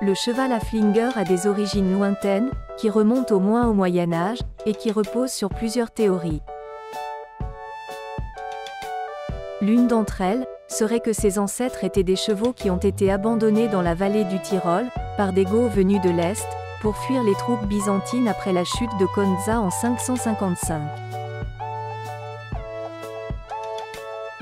le cheval Haflinger a des origines lointaines, qui remontent au moins au Moyen Âge, et qui reposent sur plusieurs théories. L'une d'entre elles serait que ses ancêtres étaient des chevaux qui ont été abandonnés dans la vallée du Tyrol, par des Goths venus de l'Est, pour fuir les troupes byzantines après la chute de Konza en 555.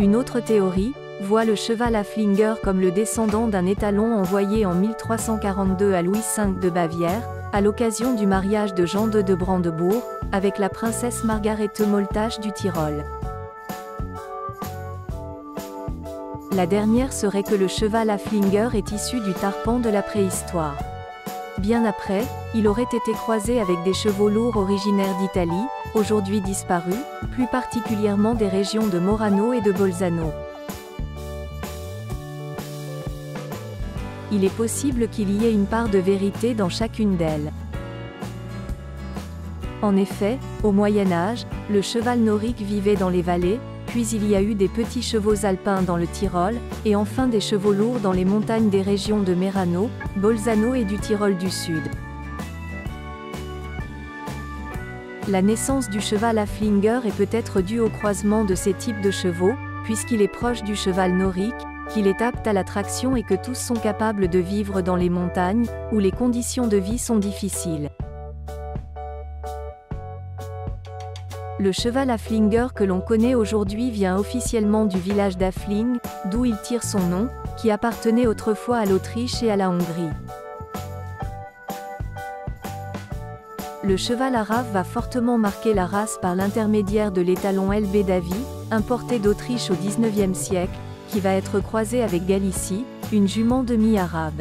Une autre théorie voit le cheval Haflinger comme le descendant d'un étalon envoyé en 1342 à Louis V de Bavière, à l'occasion du mariage de Jean II de Brandebourg, avec la princesse Margarete Moltach du Tyrol. La dernière serait que le cheval Haflinger est issu du tarpan de la préhistoire. Bien après, il aurait été croisé avec des chevaux lourds originaires d'Italie, aujourd'hui disparus, plus particulièrement des régions de Morano et de Bolzano. Il est possible qu'il y ait une part de vérité dans chacune d'elles. En effet, au Moyen Âge, le cheval norique vivait dans les vallées, puis il y a eu des petits chevaux alpins dans le Tyrol, et enfin des chevaux lourds dans les montagnes des régions de Merano, Bolzano et du Tyrol du Sud. La naissance du cheval Haflinger est peut-être due au croisement de ces types de chevaux, puisqu'il est proche du cheval norique, qu'il est apte à la traction et que tous sont capables de vivre dans les montagnes, où les conditions de vie sont difficiles. Le cheval Haflinger que l'on connaît aujourd'hui vient officiellement du village d'Hafling, d'où il tire son nom, qui appartenait autrefois à l'Autriche et à la Hongrie. Le cheval arabe va fortement marquer la race par l'intermédiaire de l'étalon LB Davy, importé d'Autriche au XIXe siècle, qui va être croisé avec Galicie, une jument demi-arabe.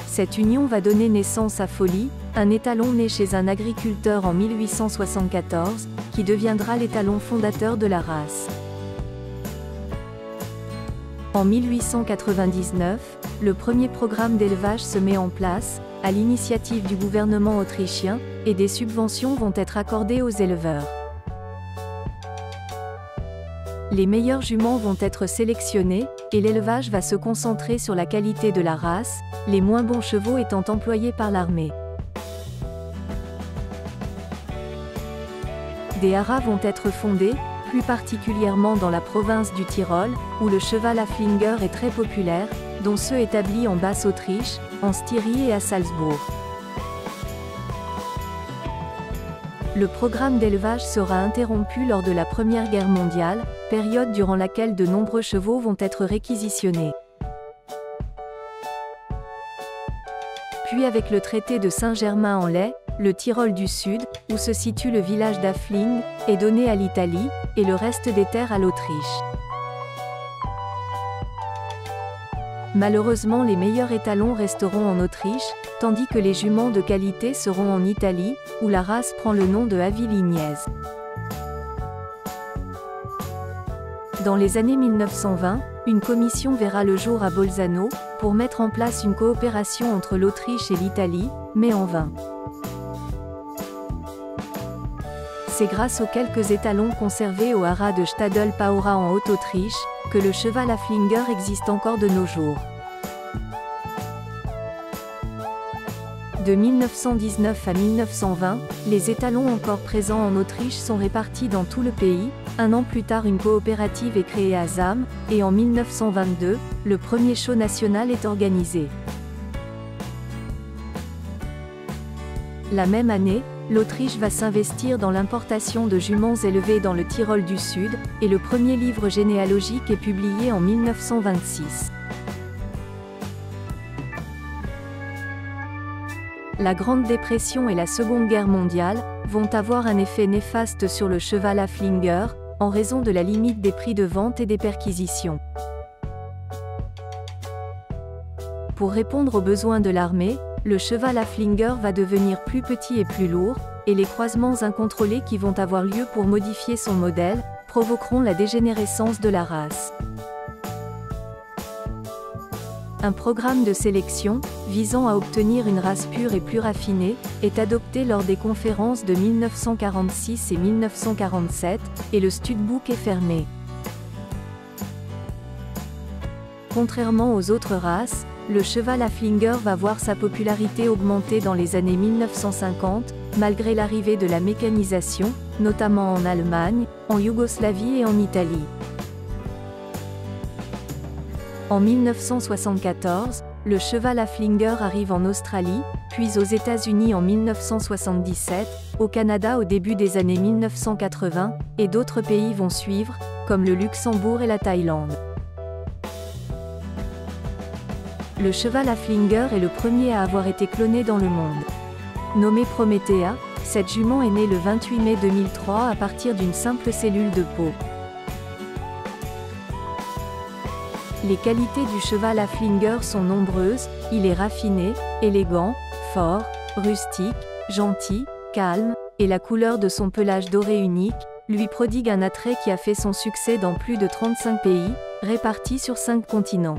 Cette union va donner naissance à Folly, un étalon né chez un agriculteur en 1874, qui deviendra l'étalon fondateur de la race. En 1899, le premier programme d'élevage se met en place, à l'initiative du gouvernement autrichien, et des subventions vont être accordées aux éleveurs. Les meilleures juments vont être sélectionnées, et l'élevage va se concentrer sur la qualité de la race, les moins bons chevaux étant employés par l'armée. Des haras vont être fondés, plus particulièrement dans la province du Tyrol, où le cheval Haflinger est très populaire, dont ceux établis en Basse-Autriche, en Styrie et à Salzbourg. Le programme d'élevage sera interrompu lors de la Première Guerre mondiale, période durant laquelle de nombreux chevaux vont être réquisitionnés. Puis avec le traité de Saint-Germain-en-Laye, le Tyrol du Sud, où se situe le village d'Hafling, est donné à l'Italie, et le reste des terres à l'Autriche. Malheureusement, les meilleurs étalons resteront en Autriche, tandis que les juments de qualité seront en Italie, où la race prend le nom de Avi-Lignese. Dans les années 1920, une commission verra le jour à Bolzano, pour mettre en place une coopération entre l'Autriche et l'Italie, mais en vain. C'est grâce aux quelques étalons conservés au haras de Stadl-Paura en Haute-Autriche, que le cheval Haflinger existe encore de nos jours. De 1919 à 1920, les étalons encore présents en Autriche sont répartis dans tout le pays. Un an plus tard, une coopérative est créée à Zam, et en 1922, le premier show national est organisé. La même année, l'Autriche va s'investir dans l'importation de juments élevés dans le Tyrol du Sud, et le premier livre généalogique est publié en 1926. La Grande Dépression et la Seconde Guerre mondiale vont avoir un effet néfaste sur le cheval Haflinger, en raison de la limite des prix de vente et des perquisitions. Pour répondre aux besoins de l'armée, le cheval Haflinger va devenir plus petit et plus lourd, et les croisements incontrôlés qui vont avoir lieu pour modifier son modèle, provoqueront la dégénérescence de la race. Un programme de sélection, visant à obtenir une race pure et plus raffinée, est adopté lors des conférences de 1946 et 1947, et le studbook est fermé. Contrairement aux autres races, le cheval Haflinger va voir sa popularité augmenter dans les années 1950, malgré l'arrivée de la mécanisation, notamment en Allemagne, en Yougoslavie et en Italie. En 1974, le cheval Haflinger arrive en Australie, puis aux États-Unis en 1977, au Canada au début des années 1980, et d'autres pays vont suivre, comme le Luxembourg et la Thaïlande. Le cheval Haflinger est le premier à avoir été cloné dans le monde. Nommée Promethea, cette jument est née le 28 mai 2003 à partir d'une simple cellule de peau. Les qualités du cheval Haflinger sont nombreuses, il est raffiné, élégant, fort, rustique, gentil, calme, et la couleur de son pelage doré unique, lui prodigue un attrait qui a fait son succès dans plus de 35 pays, répartis sur 5 continents.